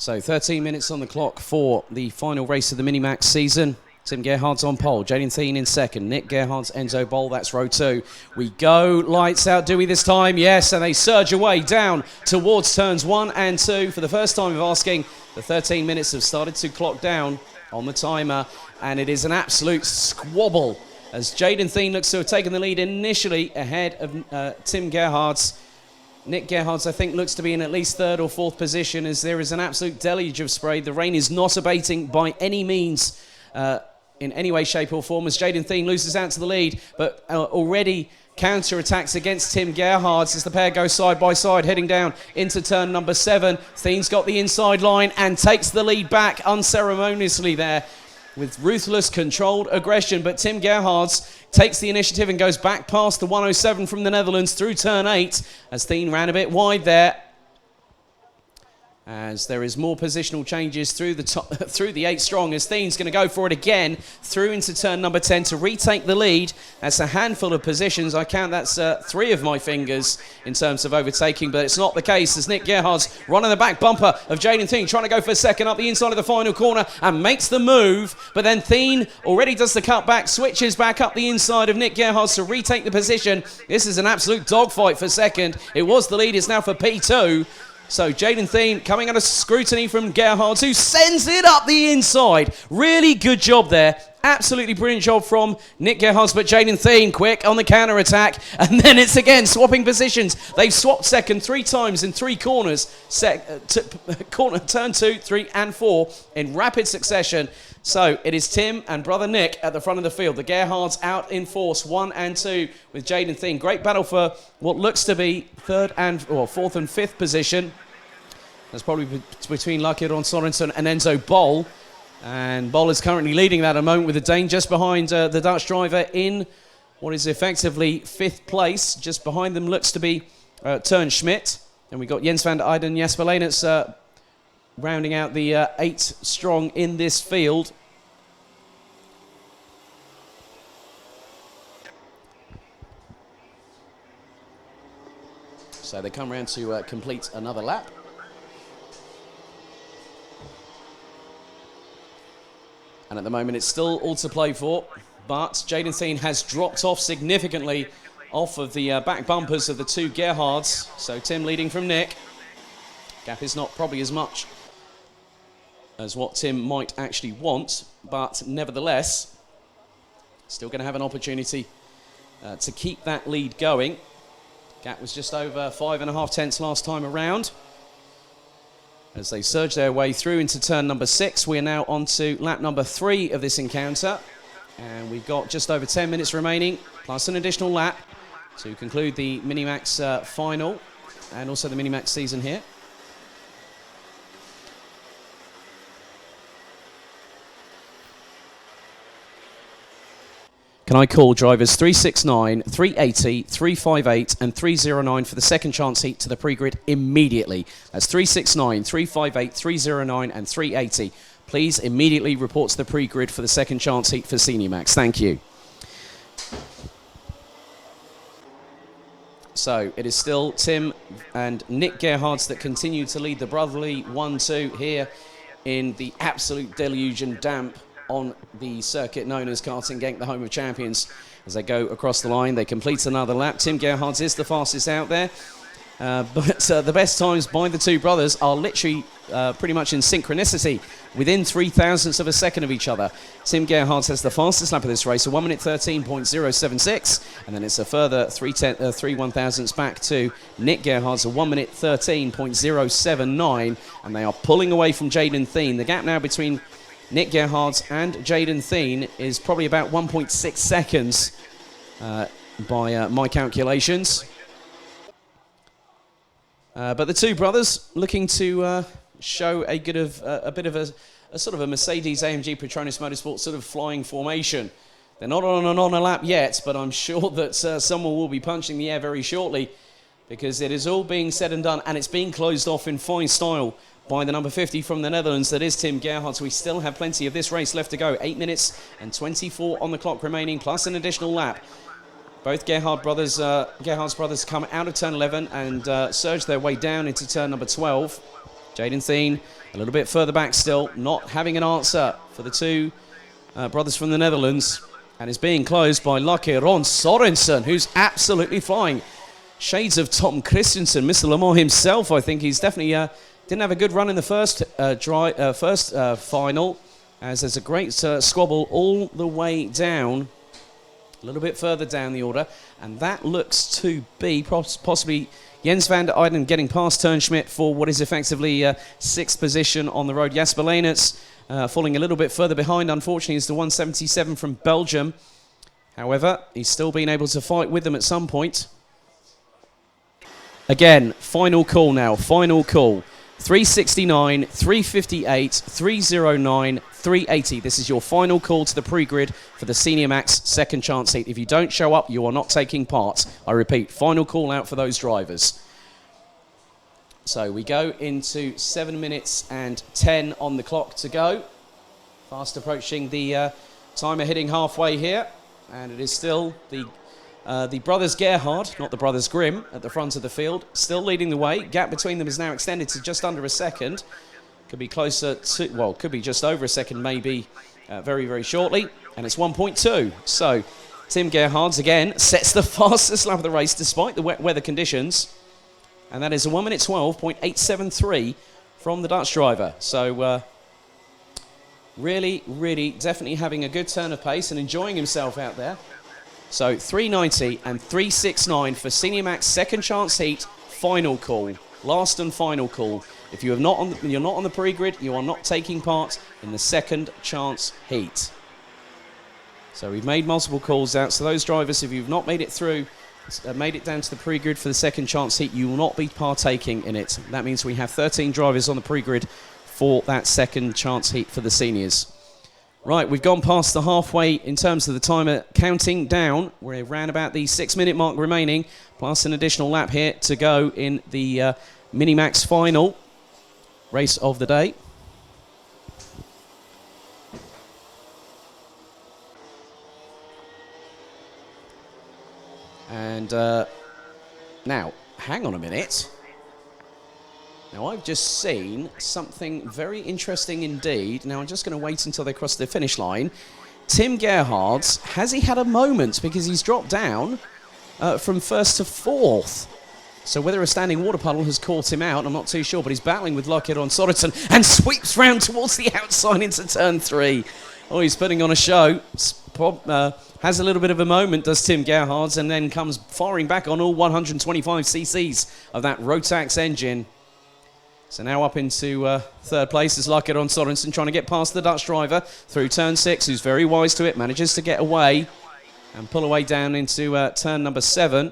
So 13 minutes on the clock for the final race of the Minimax season. Tim Gerhard's on pole, Jaden Thien in second, Nick Gerhard's Enzo Boll, that's row two. We go, lights out, do we this time? Yes, and they surge away down towards turns 1 and 2. For the first time of asking, the 13 minutes have started to clock down on the timer, and it is an absolute squabble as Jaden Thien looks to have taken the lead initially ahead of Tim Gerhard's. Nick Gerhard's, I think, looks to be in at least third or fourth position as there is an absolute deluge of spray. The rain is not abating by any means in any way, shape or form as Jaden Thien loses out to the lead, but already counter-attacks against Tim Gerhard's as the pair go side by side heading down into turn number 7. Thien's got the inside line and takes the lead back unceremoniously there with ruthless, controlled aggression, but Tim Gerhard's takes the initiative and goes back past the 107 from the Netherlands through turn 8 as Thien ran a bit wide there. As there is more positional changes through the top, through the 8 strong, as Thien's going to go for it again through into turn number 10 to retake the lead. That's a handful of positions. I count that's 3 of my fingers in terms of overtaking, but it's not the case as Nick Gerhard's running the back bumper of Jaden Thien, trying to go for second up the inside of the final corner and makes the move, but then Thien already does the cut back, switches back up the inside of Nick Gerhard's to retake the position. This is an absolute dogfight for second. It was the lead, it's now for P2. So Jaden Thien coming under scrutiny from Gerhard's, who sends it up the inside. Really good job there. Absolutely brilliant job from Nick Gerhard's, but Jaden Thien quick on the counter-attack. And then it's again swapping positions. They've swapped second 3 times in 3 corners. Turn 2, 3 and 4 in rapid succession. So it is Tim and brother Nick at the front of the field. The Gerhard's out in force, 1 and 2 with Jaden Thien. Great battle for what looks to be 4th and 5th position. That's probably between Lucky Ron Sorensen and Enzo Boll. And Boll is currently leading that at the moment with a Dane just behind the Dutch driver in what is effectively 5th place. Just behind them looks to be Teun Schmidt. And we've got Jens van der Eyden, Jesper Leenets rounding out the 8 strong in this field. So they come round to complete another lap. And at the moment it's still all to play for, but Jaden Thien has dropped off significantly off of the back bumpers of the 2 Gerhard's. So Tim leading from Nick. Gap is not probably as much as what Tim might actually want, but nevertheless, still going to have an opportunity to keep that lead going. Gap was just over 5.5 tenths last time around. As they surge their way through into turn number 6, we are now on to lap number 3 of this encounter. And we've got just over 10 minutes remaining, plus an additional lap to conclude the Minimax final and also the Minimax season here. Can I call drivers 369, 380, 358 and 309 for the second chance heat to the pre-grid immediately? That's 369, 358, 309 and 380. Please immediately report to the pre-grid for the second chance heat for Senior Max. Thank you. So it is still Tim and Nick Gerhard's that continue to lead the brotherly 1-2 here in the absolute deluge and damp on the circuit known as Karting Genk, the home of champions. As they go across the line, they complete another lap. Tim Gerhard's is the fastest out there. But the best times by the 2 brothers are literally pretty much in synchronicity, within 0.003 of a second of each other. Tim Gerhard's has the fastest lap of this race, a 1 minute 13.076, and then it's a further 3 1/1000ths back to Nick Gerhard's, a 1 minute 13.079, and they are pulling away from Jaden Thien. The gap now between Nick Gerhard's and Jaden Thien is probably about 1.6 seconds by my calculations. But the 2 brothers looking to show a bit of a sort of a Mercedes AMG Petronas Motorsport sort of flying formation. They're not on a lap yet, but I'm sure that someone will be punching the air very shortly, because it is all being said and done, and it's being closed off in fine style by the number 50 from the Netherlands, that is Tim Gerhard's. We still have plenty of this race left to go. 8 minutes and 24 on the clock remaining, plus an additional lap. Both Gerhard's brothers come out of turn 11 and surge their way down into turn number 12. Jaden Thien a little bit further back still, not having an answer for the two brothers from the Netherlands, and is being closed by Locke Ron Sorensen, who's absolutely flying. Shades of Tom Christensen, Mr. Le Mans himself. I think he's definitely didn't have a good run in the first final, as there's a great squabble all the way down, a little bit further down the order, and that looks to be possibly Jens van der Eyden getting past Turnschmidt for what is effectively sixth position on the road. Jasper Leenerts falling a little bit further behind, unfortunately, is the 177 from Belgium. However, he's still been able to fight with them at some point. Again, final call now, final call. 369, 358, 309, 380. This is your final call to the pre-grid for the Senior Max second chance heat. If you don't show up, you are not taking part. I repeat, final call out for those drivers. So we go into 7 minutes and 10 on the clock to go. Fast approaching the timer, hitting halfway here. And it is still the brothers Gerhard, not the brothers Grimm, at the front of the field, still leading the way. Gap between them is now extended to just under a second. Could be closer to, well, could be just over a second maybe very, very shortly. And it's 1.2. So Tim Gerhards again sets the fastest lap of the race despite the wet weather conditions. And that is a 1 minute 12.873 from the Dutch driver. So really, really definitely having a good turn of pace and enjoying himself out there. So 390 and 369 for Senior Max second chance heat, final call, last and final call. If you have you're not on the pre-grid, you are not taking part in the second chance heat. So we've made multiple calls out. So those drivers, if you've not made it through, made it down to the pre-grid for the second chance heat, you will not be partaking in it. That means we have 13 drivers on the pre-grid for that second chance heat for the seniors. Right, we've gone past the halfway in terms of the timer counting down. We're around about the 6 minute mark remaining, plus an additional lap here to go in the Minimax final race of the day. And now, hang on a minute. Now, I've just seen something very interesting indeed. Now, I'm just going to wait until they cross the finish line. Tim Gerhards, has he had a moment? Because he's dropped down from first to fourth. So whether a standing water puddle has caught him out, I'm not too sure, but he's battling with Locke Ron Sorensen and sweeps round towards the outside into turn 3. Oh, he's putting on a show. Has a little bit of a moment, does Tim Gerhards, and then comes firing back on all 125 cc's of that Rotax engine. So now up into third place is Locke Ron Sorensen, trying to get past the Dutch driver through turn 6, who's very wise to it, manages to get away and pull away down into turn number 7.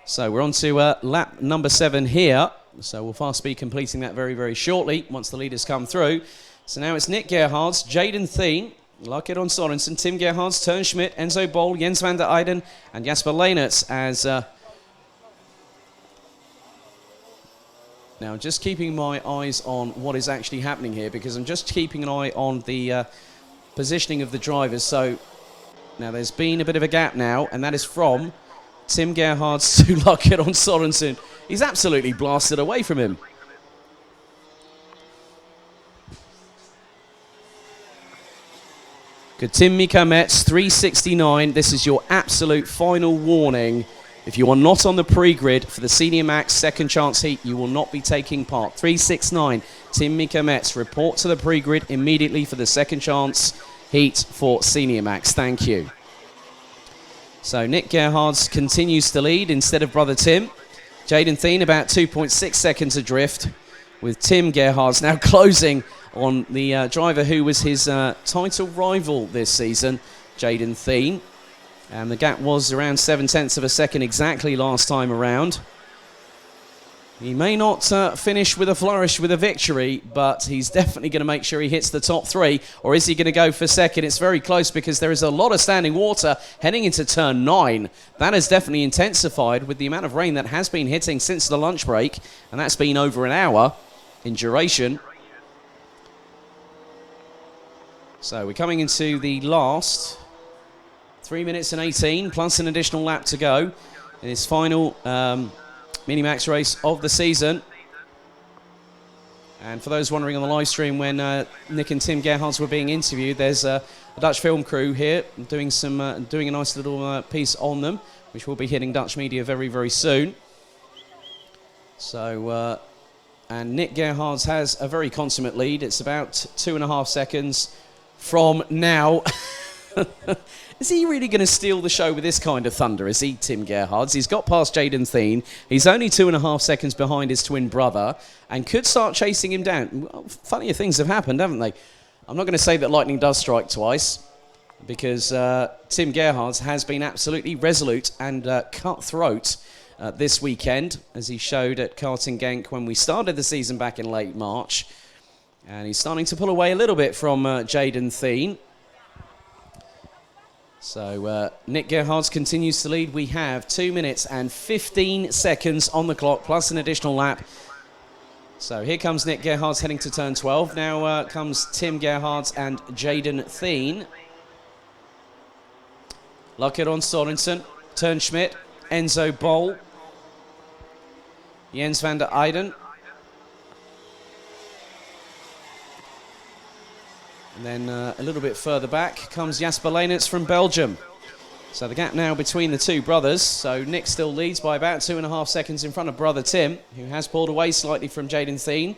So we're on to lap number 7 here. So we'll fast be completing that very, very shortly once the leaders come through. So now it's Nick Gerhards, Jaden Thien, Locke Ron Sorensen, Tim Gerhards, Turnschmidt, Enzo Bol, Jens van der Eyden, and Jasper Leenerts as... Now, just keeping my eyes on what is actually happening here, because I'm just keeping an eye on the positioning of the drivers. So now there's been a bit of a gap now, and that is from Tim Gerhards to Locke Ron Sorensen. He's absolutely blasted away from him. Good, Tim Mika Metz, 369. This is your absolute final warning. If you are not on the pre-grid for the Senior Max second chance heat, you will not be taking part. 369, Tim Mika Metz, report to the pre-grid immediately for the second chance heat for Senior Max. Thank you. So Nick Gerhards continues to lead instead of brother Tim. Jaden Thien about 2.6 seconds adrift, with Tim Gerhards now closing on the driver who was his title rival this season, Jaden Thien. And the gap was around 0.7 of a second exactly last time around. He may not finish with a flourish with a victory, but he's definitely going to make sure he hits the top 3. Or is he going to go for second? It's very close because there is a lot of standing water heading into turn 9. That has definitely intensified with the amount of rain that has been hitting since the lunch break. And that's been over an hour in duration. So we're coming into the last 3 minutes and 18, plus an additional lap to go in his final Minimax race of the season. And for those wondering on the live stream, when Nick and Tim Gerhards were being interviewed, there's a Dutch film crew here doing a nice little piece on them, which will be hitting Dutch media very, very soon. So, and Nick Gerhards has a very consummate lead. It's about 2.5 seconds from now. Is he really going to steal the show with this kind of thunder? Is he, Tim Gerhards? He's got past Jaden Thien. He's only 2.5 seconds behind his twin brother and could start chasing him down. Well, funnier things have happened, haven't they? I'm not going to say that lightning does strike twice, because Tim Gerhards has been absolutely resolute and cutthroat this weekend, as he showed at Karting Genk when we started the season back in late March. And he's starting to pull away a little bit from Jaden Thien. So Nick Gerhards continues to lead. We have 2 minutes and 15 seconds on the clock, plus an additional lap. So here comes Nick Gerhards heading to turn 12. Now comes Tim Gerhards and Jaden Thien. Luckett Sorensen, Turnschmidt, Enzo Bol, Jens van der Eyden. And then a little bit further back comes Jasper Leenerts from Belgium. So the gap now between the two brothers. So Nick still leads by about 2.5 seconds in front of brother Tim, who has pulled away slightly from Jaden Thien.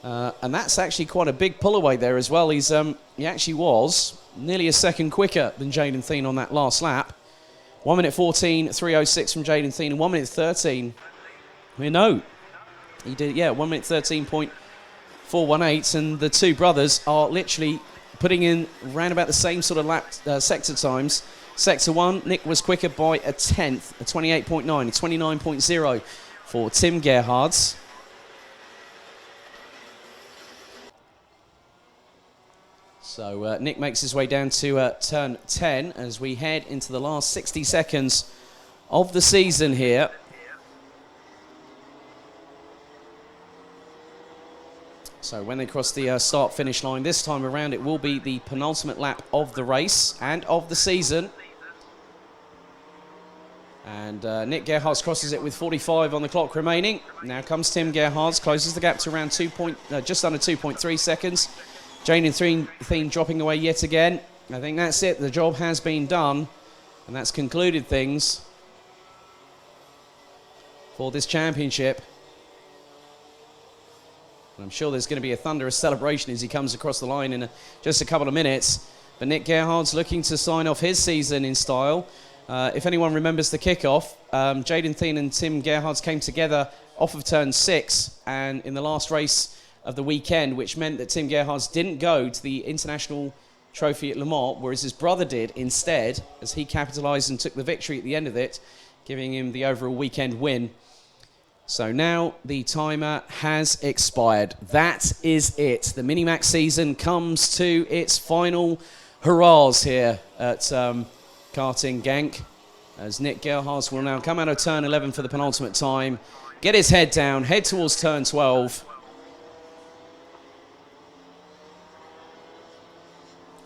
And that's actually quite a big pull away there as well. He actually was nearly a second quicker than Jaden Thien on that last lap. 1 minute 14.306 from Jaden Thien and 1 minute 13. No, he did, 1 minute 13.418, and the two brothers are literally putting in round about the same sort of lap sector times. Sector 1, Nick was quicker by a tenth, a 28.9, a 29.0 for Tim Gerhards. So Nick makes his way down to turn 10 as we head into the last 60 seconds of the season here. So when they cross the start-finish line this time around, it will be the penultimate lap of the race and of the season. And Nick Gerhards crosses it with 45 on the clock remaining. Now comes Tim Gerhards, closes the gap to around just under 2.3 seconds. Jaden Thien dropping away yet again. I think that's it. The job has been done, and that's concluded things for this championship. I'm sure there's going to be a thunderous celebration as he comes across the line in just a couple of minutes. But Nick Gerhards looking to sign off his season in style. If anyone remembers the kickoff, Jaden Thien and Tim Gerhards came together off of turn 6 and in the last race of the weekend, which meant that Tim Gerhards didn't go to the International Trophy at Le Mans, whereas his brother did instead, as he capitalised and took the victory at the end of it, giving him the overall weekend win. So now the timer has expired. That is it. The Minimax season comes to its final hurrahs here at Karting Genk, as Nick Gerhards will now come out of turn 11 for the penultimate time, get his head down, head towards turn 12.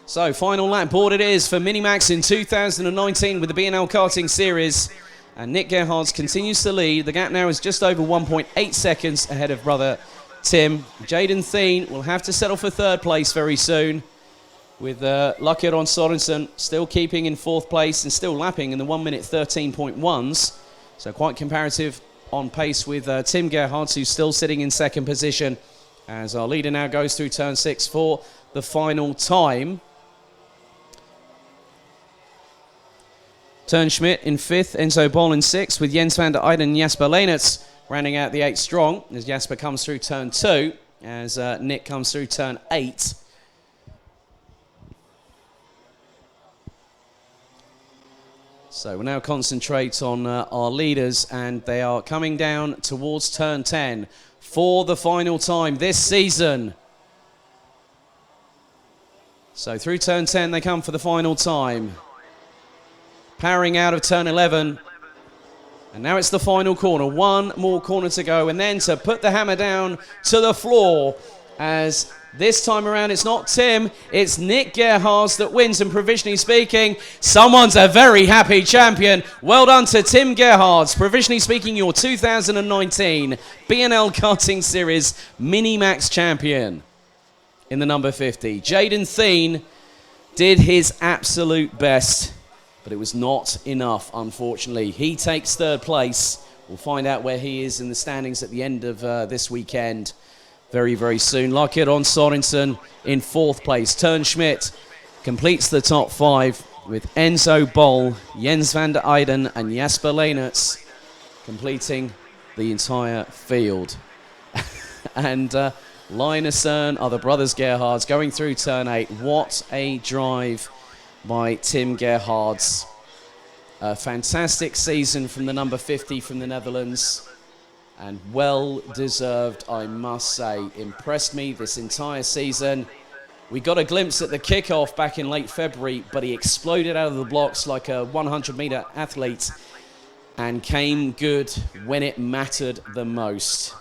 So final lap board it is for Minimax in 2019 with the BNL Karting Series. And Nick Gerhards continues to lead. The gap now is just over 1.8 seconds ahead of brother Tim. Jaden Thien will have to settle for third place very soon, with Luckett Sorensen still keeping in fourth place and still lapping in the 1 minute 13.1s. So quite comparative on pace with Tim Gerhards, who's still sitting in second position, as our leader now goes through turn 6 for the final time. Turnschmidt in 5th, Enzo Bol in 6th, with Jens van der Eyden and Jasper Leenerts rounding out the 8 strong, as Jasper comes through turn 2, as Nick comes through turn 8. So we'll now concentrate on our leaders, and they are coming down towards turn 10 for the final time this season. So through turn 10 they come for the final time. Powering out of turn 11. And now it's the final corner. One more corner to go, and then to put the hammer down to the floor as This time around, it's not Tim, it's Nick Gerhards that wins, and provisionally speaking, someone's a very happy champion. Well done to Tim Gerhards, provisionally speaking, your 2019 BNL Karting Series Mini-Max champion in the number 50. Jaden Thien did his absolute best, but it was not enough, unfortunately. He takes third place. We'll find out where he is in the standings at the end of this weekend very, very soon. Lakir Sorensen in fourth place. Tern Schmidt completes the top five with Enzo Boll, Jens van der Eyden and Jasper Leenerts completing the entire field. And Linus Cern are the brothers Gerhards going through turn 8. What a drive by Tim Gerhards. A fantastic season from the number 50 from the Netherlands. And well deserved, I must say. Impressed me this entire season. We got a glimpse at the kickoff back in late February, but he exploded out of the blocks like a 100-meter athlete and came good when it mattered the most.